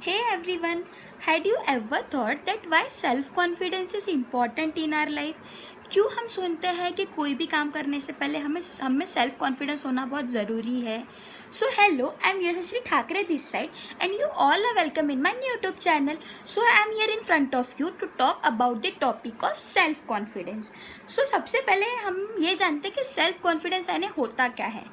Hey everyone, had you ever thought that why self confidence is important in our life? क्यों हम सुनते हैं कि कोई भी काम करने से पहले हमें सेल्फ कॉन्फिडेंस होना बहुत ज़रूरी है. So hello, I am Yashasvi Thackeray this side and you all are welcome in my YouTube channel. So I am here in front of you to talk about the topic of self confidence. So सबसे पहले हम ये जानते हैं कि self confidence यानी होता क्या है.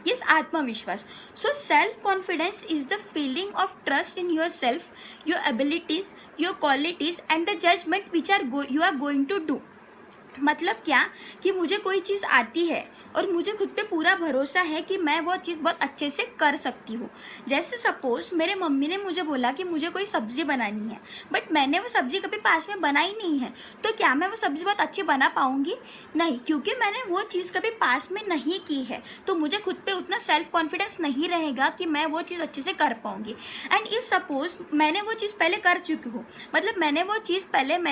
Yes, आत्मविश्वास. So self confidence is the feeling of trust in yourself, your abilities, your qualities and the judgment which you are going to do. मतलब क्या कि मुझे कोई चीज़ आती है और मुझे खुद पे पूरा भरोसा है कि मैं वो चीज़ बहुत अच्छे से कर सकती हूँ. जैसे सपोज़ मेरे मम्मी ने मुझे बोला कि मुझे कोई सब्ज़ी बनानी है, बट मैंने वो सब्ज़ी कभी पास में बनाई नहीं है, तो क्या मैं वो सब्ज़ी बहुत अच्छी बना पाऊँगी? नहीं, क्योंकि मैंने वो चीज़ कभी पास में नहीं की है, तो मुझे खुद पे उतना सेल्फ कॉन्फिडेंस नहीं रहेगा कि मैं वो चीज़ अच्छे से कर पाऊँगी. एंड इफ़ सपोज़ मैंने वो चीज़ पहले कर चुकी हूँ, मतलब मैंने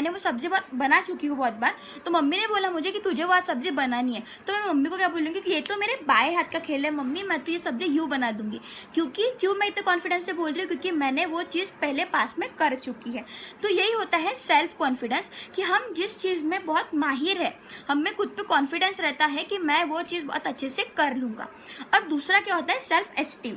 वो सब्ज़ी बना चुकी हूँ बहुत बार, तो मम्मी ने बोला मुझे कि तुझे वो आज सब्जी बनानी है, तो मैं मम्मी को क्या बोलूँगी कि ये तो मेरे बाएं हाथ का खेल है मम्मी, मैं तो ये सब्जी यूँ बना दूँगी. क्यों मैं इतने कॉन्फिडेंस से बोल रही हूँ? क्योंकि मैंने वो चीज़ पहले पास में कर चुकी है. तो यही होता है सेल्फ कॉन्फिडेंस, कि हम जिस चीज़ में बहुत माहिर है, हमें खुद पे कॉन्फिडेंस रहता है कि मैं वो चीज़ बहुत अच्छे से कर लूँगा. अब दूसरा क्या होता है, सेल्फ एस्टीम.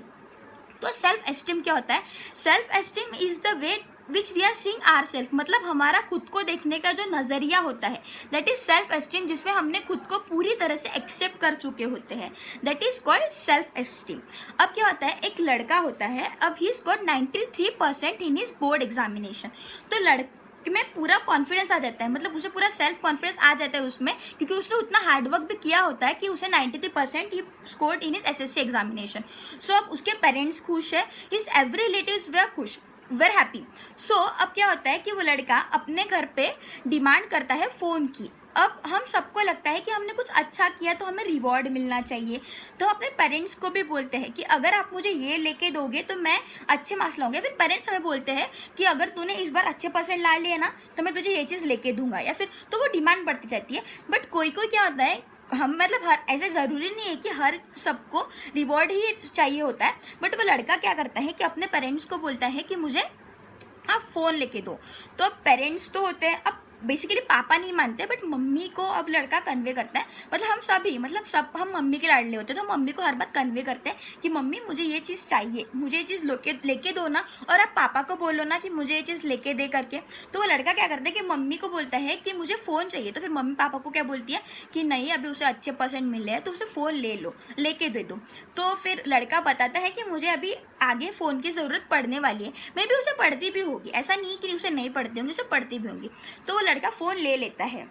तो सेल्फ एस्टीम क्या होता है? Self esteem is the way which we are seeing our self, मतलब हमारा खुद को देखने का जो नज़रिया होता है, दैट इज सेल्फ एस्टीम, जिसमें हमने खुद को पूरी तरह से एक्सेप्ट कर चुके होते हैं. That is called self esteem. अब क्या होता है, एक लड़का होता है, अब he scored 93% in his board examination. तो लड़के में पूरा कॉन्फिडेंस आ जाता है, मतलब उसे पूरा सेल्फ कॉन्फिडेंस आ जाता है उसमें, क्योंकि उसने उतना हार्डवर्क भी किया होता है कि उसे 93% ही scored in his SSC examination. So अब उसके पेरेंट्स खुश है, हिज एवरी रिलेटिव्स वे खुश, वेर हैप्पी. सो अब क्या होता है कि वो लड़का अपने घर पे डिमांड करता है फ़ोन की. अब हम सबको लगता है कि हमने कुछ अच्छा किया तो हमें रिवॉर्ड मिलना चाहिए, तो अपने पेरेंट्स को भी बोलते हैं कि अगर आप मुझे ये लेके दोगे तो मैं अच्छे मार्क्स लाऊंगा. फिर पेरेंट्स हमें बोलते हैं कि अगर तूने इस बार अच्छे परसेंट ला लिए ना तो मैं तुझे ये चीज़ लेके दूंगा, या फिर तो वो डिमांड बढ़ती जाती है. बट कोई कोई क्या होता है, हम मतलब हर ऐसे ज़रूरी नहीं है कि हर सबको रिवॉर्ड ही चाहिए होता है. बट वो लड़का क्या करता है कि अपने पेरेंट्स को बोलता है कि मुझे आप फ़ोन लेके दो. तो अब पेरेंट्स तो होते हैं, अब बेसिकली पापा नहीं मानते, बट मम्मी को अब लड़का कन्वे करता है, मतलब हम सभी, मतलब सब हम मम्मी के लाडले होते हैं, तो मम्मी को हर बात कन्वे करते हैं कि मम्मी मुझे ये चीज़ चाहिए, मुझे ये चीज़ लेके दो ना, और आप पापा को बोलो ना कि मुझे ये चीज़ लेके दे करके. तो वो लड़का क्या करता है कि मम्मी को बोलता है कि मुझे फ़ोन चाहिए, तो फिर मम्मी पापा को क्या बोलती है कि नहीं, अभी उसे अच्छे परसेंट मिले हैं तो उसे फ़ोन लेके दे दो. तो फिर लड़का बताता है कि मुझे अभी आगे फ़ोन की ज़रूरत पड़ने वाली है, मैं भी उसे पढ़ती भी होगी, ऐसा नहीं कि उसे नहीं पढ़ती होंगी, उसे पढ़ती भी होंगी. तो वो लड़का फ़ोन ले लेता है,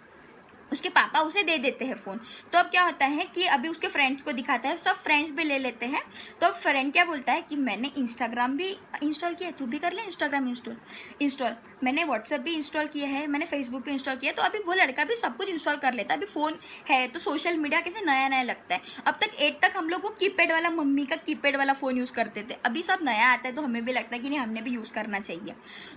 उसके पापा उसे दे देते हैं फ़ोन. तो अब क्या होता है कि अभी उसके फ्रेंड्स को दिखाता है, सब फ्रेंड्स भी ले लेते हैं. तो अब फ्रेंड क्या बोलता है कि मैंने इंस्टाग्राम भी इंस्टॉल किया है, तू भी कर ले इंस्टाग्राम इंस्टॉल, मैंने व्हाट्सएप भी इंस्टॉल किया है, मैंने फेसबुक भी इंस्टॉल किया है. तो अभी वो लड़का भी सब कुछ इंस्टॉल कर लेता है. अभी फ़ोन है तो सोशल मीडिया कैसे नया नया लगता है. अब तक 8 तक हम लोग वो कीपैड वाला, मम्मी का कीपैड वाला फ़ोन यूज़ करते थे, अभी सब नया आता है तो हमें भी लगता है कि नहीं, हमने भी यूज़ करना चाहिए.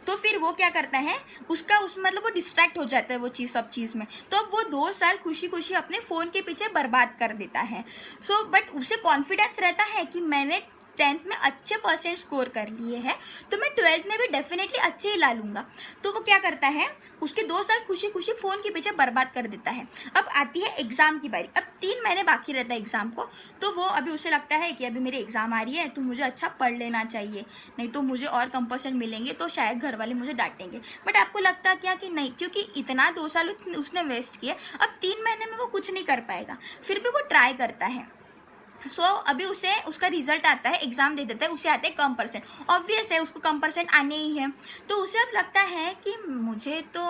तो फिर वो क्या करता है, मतलब वो डिस्ट्रैक्ट हो जाता है वो चीज़, सब चीज़ में. तो अब वो 2 साल खुशी खुशी अपने फ़ोन के पीछे बर्बाद कर देता है. सो बट उसे कॉन्फिडेंस रहता है कि मैंने 10th में अच्छे परसेंट स्कोर कर लिए हैं, तो मैं 12th में भी डेफिनेटली अच्छे ही ला लूँगा. तो वो क्या करता है, उसके 2 साल खुशी खुशी फ़ोन के पीछे बर्बाद कर देता है. अब आती है एग्ज़ाम की बारी. अब 3 महीने बाकी रहता है एग्ज़ाम को. तो वो अभी उसे लगता है कि अभी मेरी एग्ज़ाम आ रही है तो मुझे अच्छा पढ़ लेना चाहिए, नहीं तो मुझे और कम परसेंट मिलेंगे तो शायद घर वाले मुझे डांटेंगे. बट आपको लगता क्या कि नहीं, क्योंकि इतना 2 साल उसने वेस्ट किया, अब 3 महीने में वो कुछ नहीं कर पाएगा. फिर भी वो ट्राई करता है. सो अभी उसे उसका रिजल्ट आता है, एग्ज़ाम दे देता है, उसे आते हैं कम परसेंट. ऑब्वियस है उसको कम परसेंट आने ही है. तो उसे अब लगता है कि मुझे तो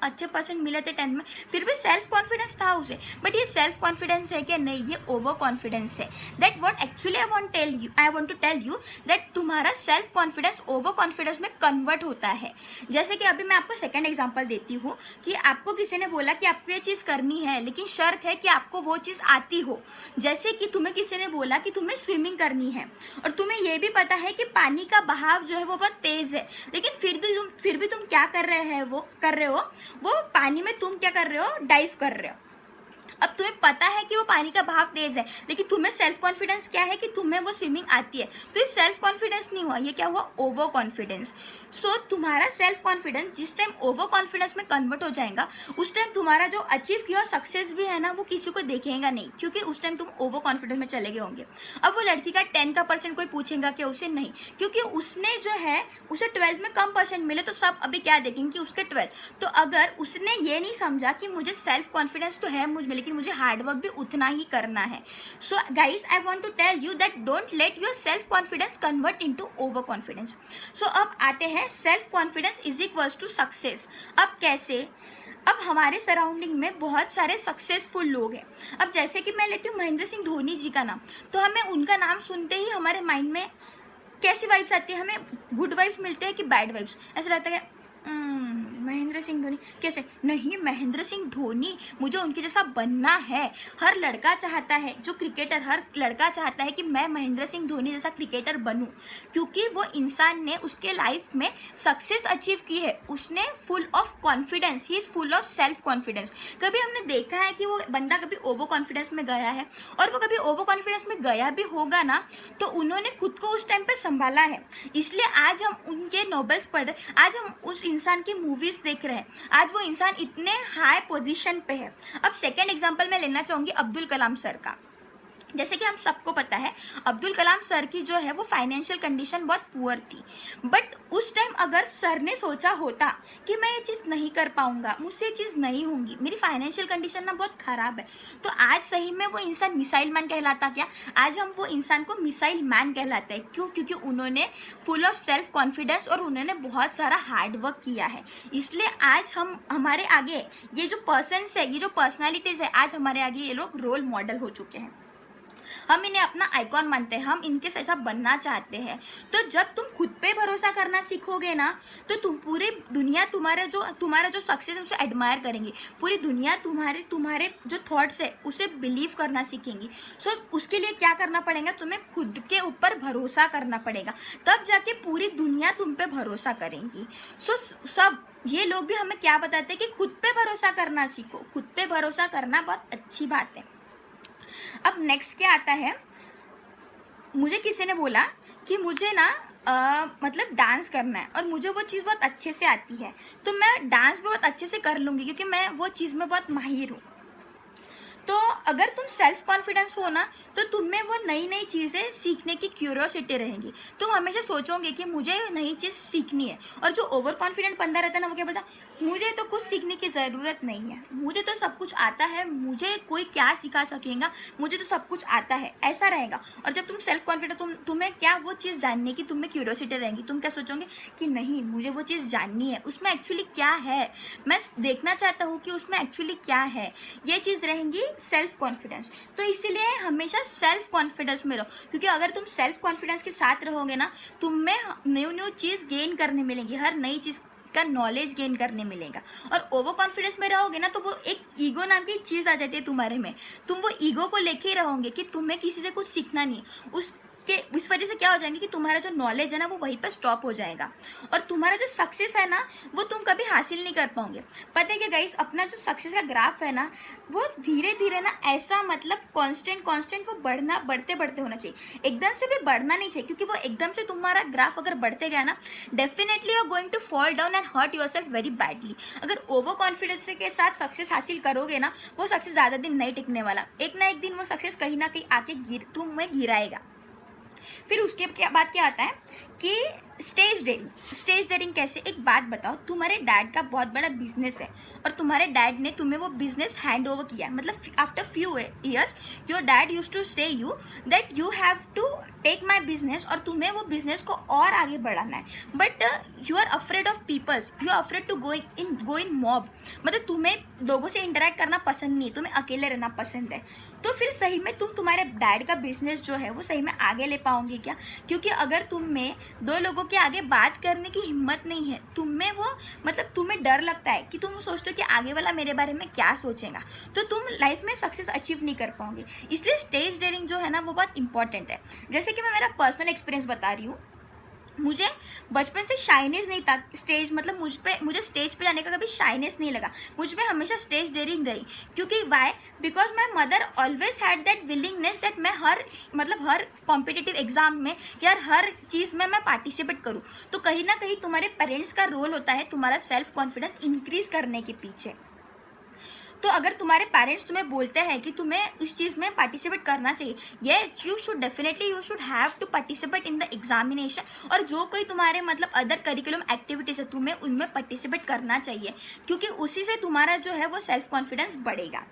अच्छे परसेंट मिले थे 10th में, फिर भी सेल्फ कॉन्फिडेंस था उसे. बट ये सेल्फ कॉन्फिडेंस है कि नहीं, ये ओवर कॉन्फिडेंस है. That what actually I want to tell you that तुम्हारा सेल्फ कॉन्फिडेंस ओवर कॉन्फिडेंस में कन्वर्ट होता है. जैसे कि अभी मैं आपको सेकंड एग्जांपल देती हूँ कि आपको किसी ने बोला कि आपको ये चीज़ करनी है, लेकिन शर्त है कि आपको वो चीज़ आती हो. जैसे कि तुम्हें किसी ने बोला कि तुम्हें स्विमिंग करनी है, और तुम्हें ये भी पता है कि पानी का बहाव जो है वो बहुत तेज़ है, लेकिन फिर भी तुम क्या कर रहे हो, वो पानी में तुम क्या कर रहे हो, डाइव कर रहे हो. अब तुम्हें पता है कि वो पानी का बहाव तेज है, लेकिन तुम्हें सेल्फ कॉन्फिडेंस क्या है कि तुम्हें वो स्विमिंग आती है, तो ये सेल्फ कॉन्फिडेंस नहीं हुआ, ये क्या हुआ, ओवर कॉन्फिडेंस। सो तुम्हारा सेल्फ कॉन्फिडेंस जिस टाइम ओवर कॉन्फिडेंस में कन्वर्ट हो जाएगा, उस टाइम तुम्हारा जो अचीव किया सक्सेस भी है ना, वो किसी को देखेगा नहीं, क्योंकि उस टाइम तुम ओवर कॉन्फिडेंस में चले गए होंगे। अब वो लड़की का 10 का परसेंट कोई पूछेगा क्या उसे, नहीं, क्योंकि उसने जो है उसे 12th में कम परसेंट मिले, तो सब अभी क्या देखेंगे कि उसके 12। तो अगर उसने ये नहीं समझा कि मुझे सेल्फ कॉन्फिडेंस तो है मुझ में, लेकिन मुझे हार्डवर्क भी उतना ही करना है। So guys, I want to tell you that don't let your self confidence convert into over confidence. So अब आते हैं self confidence is equals to success. अब कैसे, अब हमारे सराउंडिंग में बहुत सारे सक्सेसफुल लोग हैं। अब जैसे कि मैं लेती हूँ महेंद्र सिंह धोनी जी का नाम, तो हमें उनका नाम सुनते ही हमारे माइंड में कैसी वाइब्स आती है, हमें गुड वाइब्स मिलते हैं कि बैड वाइब्स, ऐसा लगता है महेंद्र सिंह धोनी कैसे, नहीं, महेंद्र सिंह धोनी मुझे उनके जैसा बनना है। हर लड़का चाहता है, जो क्रिकेटर, हर लड़का चाहता है कि मैं महेंद्र सिंह धोनी जैसा क्रिकेटर बनूं, क्योंकि वो इंसान ने उसके लाइफ में सक्सेस अचीव की है, उसने full of confidence, he is full of self confidence. कभी हमने देखा है कि वो बंदा कभी ओवर कॉन्फिडेंस में गया है, और वो कभी ओवर कॉन्फिडेंस में गया भी होगा ना, तो उन्होंने खुद को उस टाइम पे संभाला है, इसलिए आज हम उनके नोबल्स पढ़ रहे, आज हम उस इंसान की मूवीज देख रहे हैं, आज वो इंसान इतने हाई पोजीशन पे है। अब सेकंड एग्जांपल मैं लेना चाहूँगी अब्दुल कलाम सर का। जैसे कि हम सबको पता है अब्दुल कलाम सर की जो है वो फाइनेंशियल कंडीशन बहुत पुअर थी, बट उस टाइम अगर सर ने सोचा होता कि मैं ये चीज़ नहीं कर पाऊँगा, मुझसे ये चीज़ नहीं होंगी, मेरी फाइनेंशियल कंडीशन ना बहुत ख़राब है, तो आज सही में वो इंसान मिसाइल मैन कहलाता क्या, आज हम वो इंसान को मिसाइल मैन कहलाते हैं। क्यों? क्योंकि उन्होंने फुल ऑफ सेल्फ कॉन्फिडेंस और उन्होंने बहुत सारा हार्ड वर्क किया है, इसलिए आज हम हमारे आगे ये जो पर्सन्स है, ये जो पर्सनैलिटीज़ है, आज हमारे आगे ये लोग रोल मॉडल हो चुके हैं, हम इन्हें अपना आइकॉन मानते हैं, हम इनके जैसा बनना चाहते हैं। तो जब तुम खुद पे भरोसा करना सीखोगे ना, तो तुम पूरी दुनिया तुम्हारा जो सक्सेस है उसे एडमायर करेंगी, पूरी दुनिया तुम्हारे जो थॉट्स है उसे बिलीव करना सीखेंगी। सो उसके लिए क्या करना पड़ेगा, तुम्हें खुद के ऊपर भरोसा करना पड़ेगा, तब जाके पूरी दुनिया तुम पे भरोसा करेंगी। सो सब ये लोग भी हमें क्या बताते हैं कि खुद पे भरोसा करना सीखो, खुद पे भरोसा करना बहुत अच्छी बात है। अब नेक्स्ट क्या आता है, मुझे किसी ने बोला कि मुझे ना मतलब डांस करना है और मुझे वो चीज़ बहुत अच्छे से आती है, तो मैं डांस भी बहुत अच्छे से कर लूँगी क्योंकि मैं वो चीज़ में बहुत माहिर हूँ। तो अगर तुम सेल्फ कॉन्फिडेंस हो ना, तो तुम में वो नई नई चीज़ें सीखने की क्यूरियोसिटी रहेगी, तुम हमेशा सोचोगे कि मुझे नई चीज़ सीखनी है। और जो ओवर कॉन्फिडेंट बंदा रहता है ना, वो क्या बोलता, मुझे तो कुछ सीखने की ज़रूरत नहीं है, मुझे तो सब कुछ आता है, मुझे कोई क्या सिखा सकेगा, मुझे तो सब कुछ आता है, ऐसा रहेगा। और जब तुम सेल्फ कॉन्फिडेंट, तुम्हें क्या वो चीज़ जानने की तुम्हें क्यूरियोसिटी रहेगी, तुम क्या सोचोगे कि नहीं, मुझे वो चीज़ जाननी है, उसमें एक्चुअली क्या है, मैं देखना चाहता हूँ कि उसमें एक्चुअली क्या है, ये चीज़ रहेंगी सेल्फ कॉन्फिडेंस। तो इसीलिए हमेशा सेल्फ कॉन्फिडेंस में रहो, क्योंकि अगर तुम सेल्फ कॉन्फिडेंस के साथ रहोगे ना, तुम्हें न्यू चीज़ गेन करने मिलेंगी, हर नई चीज़ का नॉलेज गेन करने मिलेगा। और ओवर कॉन्फिडेंस में रहोगे ना, तो वो एक ईगो नाम की चीज़ आ जाती है तुम्हारे में, तुम वो ईगो को लेके ही रहोगे कि तुम्हें किसी से कुछ सीखना नहीं है, इस वजह से क्या हो जाएंगे कि तुम्हारा जो नॉलेज है ना वो वहीं पर स्टॉप हो जाएगा, और तुम्हारा जो सक्सेस है ना वो तुम कभी हासिल नहीं कर पाओगे। पता है क्या गाइस, अपना जो सक्सेस का ग्राफ है ना, वो धीरे धीरे ना ऐसा मतलब कांस्टेंट वो बढ़ते होना चाहिए, एकदम से भी बढ़ना नहीं चाहिए, क्योंकि वो एकदम से तुम्हारा ग्राफ अगर बढ़ते गया ना, definitely you are going to fall down and hurt yourself very badly. अगर ओवर कॉन्फिडेंस के साथ सक्सेस हासिल करोगे ना, वो सक्सेस ज़्यादा दिन नहीं टिकने वाला, एक ना एक दिन वो सक्सेस कहीं ना कहीं आके तुम्हें गिराएगा। फिर उसके बाद क्या आता है कि स्टेज डेयरिंग कैसे, एक बात बताओ, तुम्हारे डैड का बहुत बड़ा बिजनेस है और तुम्हारे डैड ने तुम्हें वो बिजनेस हैंड ओवर किया, मतलब after few years your dad used to say you that you have to take my business, और तुम्हें वो बिजनेस को और आगे बढ़ाना है, but you are afraid of peoples, you are afraid to go in mob, मतलब तुम्हें लोगों से इंटरेक्ट करना पसंद नहीं, तुम्हें अकेले रहना पसंद है। तो फिर सही में तुम तुम्हारे डैड का बिजनेस जो है वो सही में आगे ले पाओगे क्या? क्योंकि अगर तुम में दो लोगों के आगे बात करने की हिम्मत नहीं है, तुम्हें वो मतलब तुम्हें डर लगता है कि तुम सोचते हो कि आगे वाला मेरे बारे में क्या सोचेगा, तो तुम लाइफ में सक्सेस अचीव नहीं कर पाओगे। इसलिए स्टेज डेयरिंग जो है ना वो बहुत इंपॉर्टेंट है। जैसे कि मैं मेरा पर्सनल एक्सपीरियंस बता रही हूँ, मुझे बचपन से शाइनेस नहीं था स्टेज, मतलब मुझे स्टेज पे जाने का कभी शाइनेस नहीं लगा, मुझ में हमेशा स्टेज डेयरिंग रही। क्योंकि why, because my mother always had that willingness that मैं हर कॉम्पिटिटिव एग्जाम में या हर चीज़ में मैं पार्टिसिपेट करूँ। तो कहीं ना कहीं तुम्हारे पेरेंट्स का रोल होता है तुम्हारा सेल्फ कॉन्फिडेंस इंक्रीज करने के पीछे। तो अगर तुम्हारे पेरेंट्स तुम्हें बोलते हैं कि तुम्हें उस चीज़ में पार्टिसिपेट करना चाहिए, yes you should have to participate in the examination. और जो कोई तुम्हारे मतलब अदर करिकुलम एक्टिविटीज़ है तुम्हें उनमें पार्टिसिपेट करना चाहिए, क्योंकि उसी से तुम्हारा जो है वो सेल्फ कॉन्फिडेंस बढ़ेगा।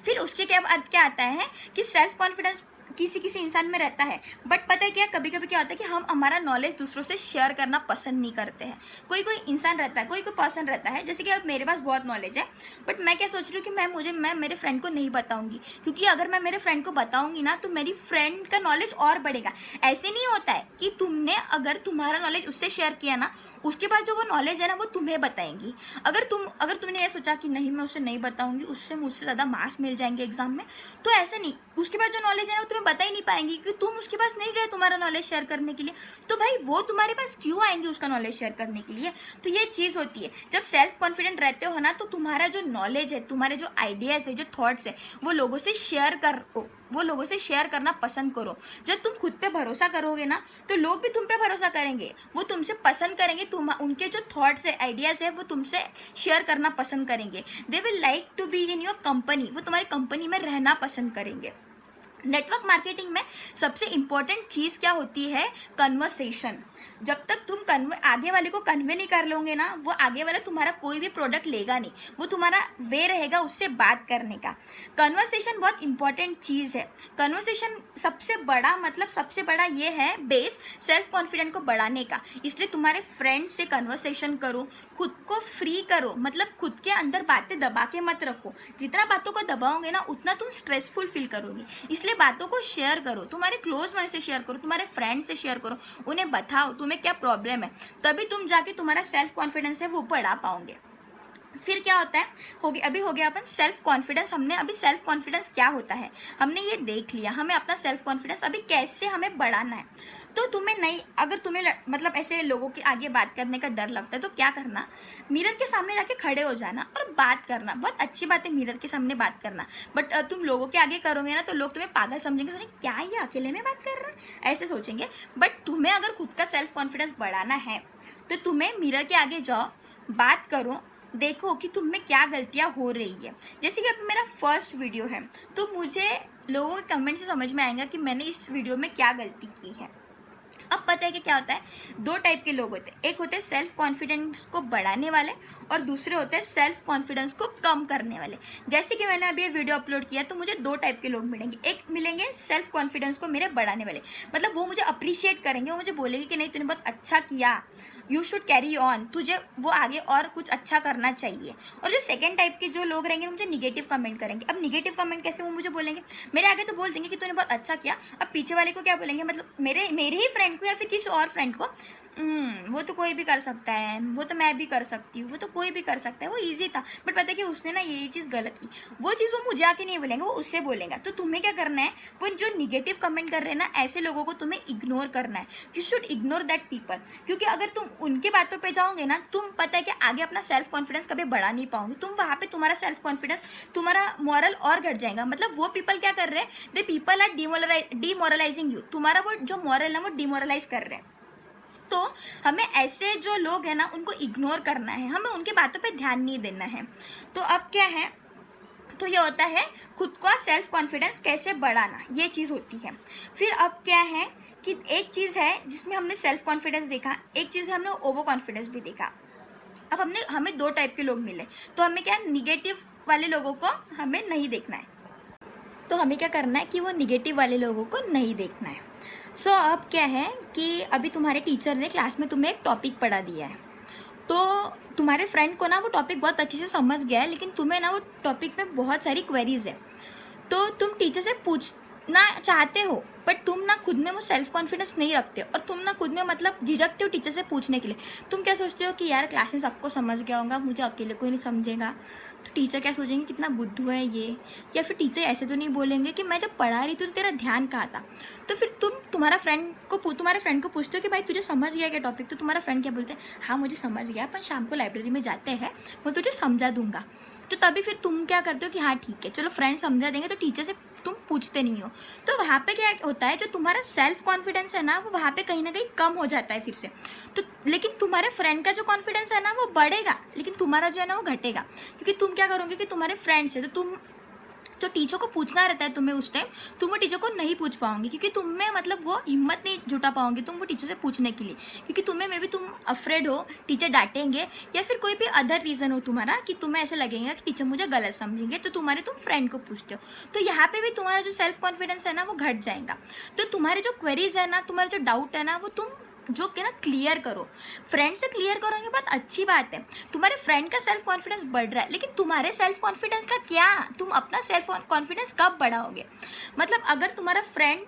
फिर उसके क्या बाद क्या आता है कि सेल्फ कॉन्फिडेंस किसी किसी इंसान में रहता है, बट पता है क्या, कभी कभी क्या होता है कि हम हमारा नॉलेज दूसरों से शेयर करना पसंद नहीं करते हैं। कोई कोई इंसान रहता है, कोई कोई पर्सन रहता है, जैसे कि अब मेरे पास बहुत नॉलेज है, बट मैं क्या सोच रही हूँ कि मैं मेरे फ्रेंड को नहीं बताऊँगी, क्योंकि अगर मैं मेरे फ्रेंड को बताऊँगी ना तो मेरी फ्रेंड का नॉलेज और बढ़ेगा। ऐसे नहीं होता है कि तुमने अगर तुम्हारा नॉलेज उससे शेयर किया ना, उसके बाद जो वो नॉलेज है ना वो तुम्हें बताएंगी। अगर तुमने ये सोचा कि नहीं मैं उसे नहीं बताऊंगी, उससे मुझसे ज़्यादा मार्क्स मिल जाएंगे एग्जाम में, तो ऐसे नहीं, उसके बाद जो नॉलेज है ना वो तुम्हें बता ही नहीं पाएंगी, क्योंकि तुम उसके पास नहीं गए तुम्हारा नॉलेज शेयर करने के लिए। तो भाई वो तुम्हारे पास क्यों आएंगे उसका नॉलेज शेयर करने के लिए। तो ये चीज़ होती है, जब सेल्फ कॉन्फिडेंट रहते हो ना तो तुम्हारा जो नॉलेज है, तुम्हारे जो आइडियाज़ है, जो थॉट्स है, वो लोगों से शेयर करना पसंद करो। जब तुम खुद पे भरोसा करोगे ना तो लोग भी तुम पे भरोसा करेंगे, वो तुमसे पसंद करेंगे, उनके जो थॉट्स है, आइडियाज़ है, वो तुमसे शेयर करना पसंद करेंगे। They will like to be in your company, वो तुम्हारी कंपनी में रहना पसंद करेंगे। नेटवर्क मार्केटिंग में सबसे इम्पॉर्टेंट चीज़ क्या होती है, कन्वर्सेशन। जब तक तुम आगे वाले को कन्वे नहीं कर लोगे ना, वो आगे वाला तुम्हारा कोई भी प्रोडक्ट लेगा नहीं, वो तुम्हारा वे रहेगा उससे बात करने का। कन्वर्सेशन बहुत इंपॉर्टेंट चीज़ है। कन्वर्सेशन सबसे बड़ा ये है बेस सेल्फ कॉन्फिडेंट को बढ़ाने का। इसलिए तुम्हारे फ्रेंड्स से कन्वर्सेशन करो, खुद को फ्री करो, मतलब खुद के अंदर बातें दबा के मत रखो। जितना बातों को दबाओगे ना उतना तुम स्ट्रेसफुल फील करोगे। इसलिए बातों को शेयर करो, तुम्हारे क्लोज वन से शेयर करो, तुम्हारे फ्रेंड से शेयर करो, उन्हें बताओ तुम्हें क्या प्रॉब्लम है, तभी तुम जाके तुम्हारा सेल्फ कॉन्फिडेंस है वो बढ़ा पाओगे। फिर क्या होता है, अभी हो गया अपन सेल्फ कॉन्फिडेंस। अभी सेल्फ कॉन्फिडेंस क्या होता है हमने ये देख लिया, हमें अपना सेल्फ कॉन्फिडेंस अभी कैसे हमें बढ़ाना है। तो अगर तुम्हें मतलब ऐसे लोगों के आगे बात करने का डर लगता है तो क्या करना, मिरर के सामने जाके खड़े हो जाना और बात करना। बहुत अच्छी बात है मिरर के सामने बात करना, बट तुम लोगों के आगे करोगे ना तो लोग तुम्हें पागल समझेंगे, सोचेंगे क्या ये अकेले में बात कर रहा है, ऐसे सोचेंगे। बट तुम्हें अगर खुद का सेल्फ कॉन्फिडेंस बढ़ाना है तो तुम्हें मिरर के आगे जाओ, बात करो, देखो कि तुम में क्या गलतियाँ हो रही है। जैसे कि अब मेरा फर्स्ट वीडियो है तो मुझे लोगों के कमेंट से समझ में आएगा कि मैंने इस वीडियो में क्या गलती की है। अब पता है कि क्या होता है, दो टाइप के लोग होते हैं, एक होते हैं सेल्फ कॉन्फिडेंस को बढ़ाने वाले और दूसरे होते हैं सेल्फ कॉन्फिडेंस को कम करने वाले। जैसे कि मैंने अभी ये वीडियो अपलोड किया तो मुझे दो टाइप के लोग मिलेंगे। एक मिलेंगे सेल्फ कॉन्फिडेंस को मेरे बढ़ाने वाले, मतलब वो मुझे अप्रिशिएट करेंगे, वो मुझे बोलेंगे कि नहीं तूने बहुत अच्छा किया, यू शुड कैरी ऑन, तुझे वो आगे और कुछ अच्छा करना चाहिए। और जो सेकंड टाइप के जो लोग रहेंगे मुझे निगेटिव कमेंट करेंगे। अब निगेटिव कमेंट कैसे, वो मुझे बोलेंगे, मेरे आगे तो बोल देंगे कि तूने बहुत अच्छा किया, अब पीछे वाले को क्या बोलेंगे, मतलब मेरे ही फ्रेंड को या फिर किसी और फ्रेंड को, वो तो कोई भी कर सकता है, वो तो मैं भी कर सकती हूँ, वो तो कोई भी कर सकता है, वो ईजी था, बट पता है कि उसने ना ये चीज़ गलत की। वो चीज़ वो मुझे आके नहीं बोलेंगे, वो उससे बोलेगा। तो तुम्हें क्या करना है, वो जो निगेटिव कमेंट कर रहे हैं ना ऐसे लोगों को तुम्हें इग्नोर करना है। You should ignore that people, क्योंकि अगर तुम उनके बातों पे जाओगे ना, तुम पता है कि आगे अपना सेल्फ कॉन्फिडेंस कभी बढ़ा नहीं पाओगे। तुम वहाँ पे तुम्हारा सेल्फ कॉन्फिडेंस, तुम्हारा मॉरल और घट जाएगा। मतलब वो पीपल क्या कर रहे हैं, they people are demoralising you, तुम्हारा वो जो मॉरल है वो डिमोरलाइज कर रहे हैं। तो हमें ऐसे जो लोग हैं ना उनको इग्नोर करना है, हमें उनकी बातों पे ध्यान नहीं देना है। तो अब क्या है, तो ये होता है खुद का सेल्फ कॉन्फिडेंस कैसे बढ़ाना, ये चीज़ होती है। फिर अब क्या है कि एक चीज़ है जिसमें हमने सेल्फ कॉन्फिडेंस देखा, एक चीज़ है हमने ओवर कॉन्फिडेंस भी देखा। अब हमें दो टाइप के लोग मिले, तो हमें क्या, निगेटिव वाले लोगों को हमें नहीं देखना है। तो हमें क्या करना है कि वो निगेटिव वाले लोगों को नहीं देखना है। सो अब क्या है कि अभी तुम्हारे टीचर ने क्लास में तुम्हें एक टॉपिक पढ़ा दिया है, तो तुम्हारे फ्रेंड को ना वो टॉपिक बहुत अच्छे से समझ गया है, लेकिन तुम्हें ना वो टॉपिक में बहुत सारी क्वेरीज है। तो तुम टीचर से पूछना चाहते हो, बट तुम ना खुद में वो सेल्फ कॉन्फिडेंस नहीं रखते हो, और तुम ना खुद में मतलब झिझकते हो टीचर से पूछने के लिए। तुम क्या सोचते हो कि यार क्लास में सबको समझ गया होगा, मुझे अकेले कोई नहीं समझेगा। तो टीचर क्या सोचेंगे, कितना बुद्धू है ये। या फिर टीचर ऐसे तो नहीं बोलेंगे कि मैं जब पढ़ा रही थी तो तेरा ध्यान कहाँ था। तो फिर तुम तुम्हारे फ्रेंड को पूछते हो कि भाई तुझे समझ गया क्या टॉपिक, तो तुम्हारा फ्रेंड क्या बोलते हैं, हाँ मुझे समझ गया, पर शाम को लाइब्रेरी में जाते हैं, मैं तुझे समझा दूंगा। तो तभी फिर तुम क्या करते हो कि हाँ ठीक है चलो फ्रेंड समझा देंगे, तो टीचर से तुम पूछते नहीं हो। तो वहाँ पे क्या होता है, जो तुम्हारा सेल्फ कॉन्फिडेंस है ना वो वहाँ पे कहीं ना कहीं कम हो जाता है फिर से। तो लेकिन तुम्हारे फ्रेंड का जो कॉन्फिडेंस है ना वो बढ़ेगा, लेकिन तुम्हारा जो है ना वो घटेगा, क्योंकि तुम क्या करोगे कि तुम्हारे फ्रेंड्स है, तो तुम जो टीचर को पूछना रहता है तुम्हें उस टाइम, तुम वो टीचर को नहीं पूछ पाओगे, क्योंकि तुम में मतलब वो हिम्मत नहीं जुटा पाओगे तुम वो टीचर से पूछने के लिए, क्योंकि तुम्हें मे भी तुम अफ्रेड हो टीचर डांटेंगे, या फिर कोई भी अदर रीज़न हो तुम्हारा कि तुम्हें ऐसे लगेगा कि टीचर मुझे गलत समझेंगे, तो तुम फ्रेंड को पूछते हो। तो यहाँ पे भी तुम्हारा जो सेल्फ कॉन्फिडेंस है ना वो घट जाएगा। तो तुम्हारे जो क्वेरीज है ना, तुम्हारे जो डाउट है ना, वो तुम जो कि ना क्लियर करो, फ्रेंड से क्लियर करोगे, बात अच्छी बात है, तुम्हारे फ्रेंड का सेल्फ कॉन्फिडेंस बढ़ रहा है, लेकिन तुम्हारे सेल्फ कॉन्फिडेंस का क्या, तुम अपना सेल्फ कॉन्फिडेंस कब बढ़ाओगे। मतलब अगर तुम्हारा फ्रेंड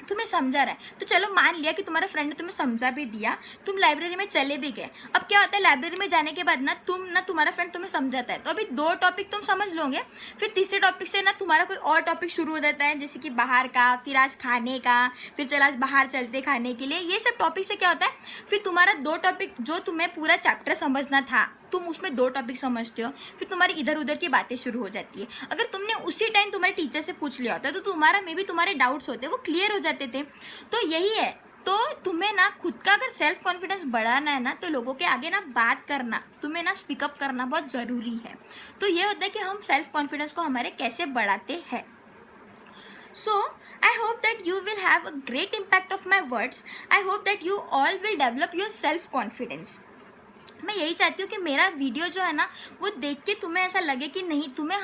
तुम्हें समझा रहा है, तो चलो मान लिया कि तुम्हारा फ्रेंड ने तुम्हें समझा भी दिया, तुम लाइब्रेरी में चले भी गए। अब क्या होता है, लाइब्रेरी में जाने के बाद ना तुम्हारा फ्रेंड तुम्हें समझाता है, तो अभी 2 टॉपिक तुम समझ लोगे, फिर तीसरे टॉपिक से ना तुम्हारा कोई और टॉपिक शुरू हो जाता है, जैसे कि बाहर का, फिर आज खाने का, फिर चल आज बाहर चलते खाने के लिए। ये सब टॉपिक से क्या होता है, फिर तुम्हारा 2 टॉपिक जो तुम्हें पूरा चैप्टर समझना था, तुम उसमें 2 टॉपिक समझते हो, फिर तुम्हारी इधर उधर की बातें शुरू हो जाती है। अगर तुमने उसी टाइम तुम्हारे टीचर से पूछ लिया होता तो तुम्हारा मे भी तुम्हारे डाउट्स होते वो क्लियर हो जाते थे। तो यही है, तो तुम्हें ना खुद का अगर सेल्फ कॉन्फिडेंस बढ़ाना है ना, तो लोगों के आगे ना बात करना, तुम्हें ना स्पीकअप करना बहुत ज़रूरी है। तो ये होता है कि हम सेल्फ कॉन्फिडेंस को हमारे कैसे बढ़ाते हैं। So, I hope that you will have a great impact of my words. I hope that you all will develop your self confidence. मैं यही चाहती हूँ कि मेरा वीडियो जो है ना वो देख के तुम्हें ऐसा लगे कि नहीं, तुम्हें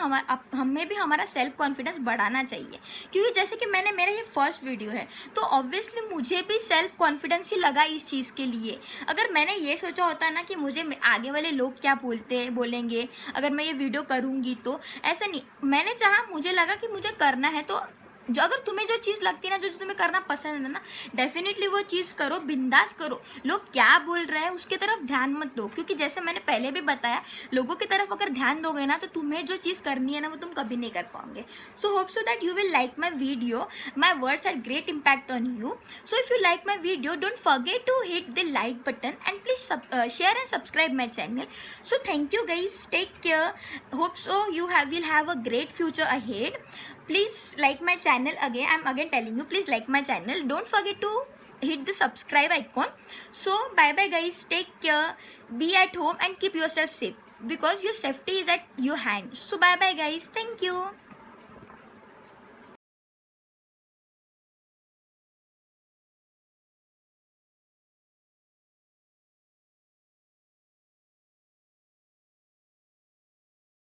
हमें भी हमारा सेल्फ कॉन्फिडेंस बढ़ाना चाहिए, क्योंकि जैसे कि मेरा ये फर्स्ट वीडियो है, तो ऑब्वियसली मुझे भी सेल्फ कॉन्फिडेंस ही लगा इस चीज़ के लिए। अगर मैंने ये सोचा होता ना कि मुझे आगे वाले लोग क्या बोलेंगे अगर मैं ये वीडियो करूँगी, तो ऐसा नहीं, मैंने चाहा, मुझे लगा कि मुझे करना है, तो जो अगर तुम्हें जो चीज़ लगती है ना, जो तुम्हें करना पसंद है ना, डेफिनेटली वो चीज़ करो, बिंदास करो। लोग क्या बोल रहे हैं उसकी तरफ ध्यान मत दो, क्योंकि जैसे मैंने पहले भी बताया, लोगों की तरफ अगर ध्यान दोगे ना तो तुम्हें जो चीज़ करनी है ना वो तुम कभी नहीं कर पाओगे। So hope so that you will like my video, my words had great impact on you. So if you like my video, don't forget to hit the like button and please share and subscribe my channel. So thank you guys, take care, hope so you will have a great future ahead. Please like my channel again, I'm again telling you, please like my channel, don't forget to hit the subscribe icon. So bye bye guys, take care, be at home and keep yourself safe, because your safety is at your hand. So bye bye guys, thank you.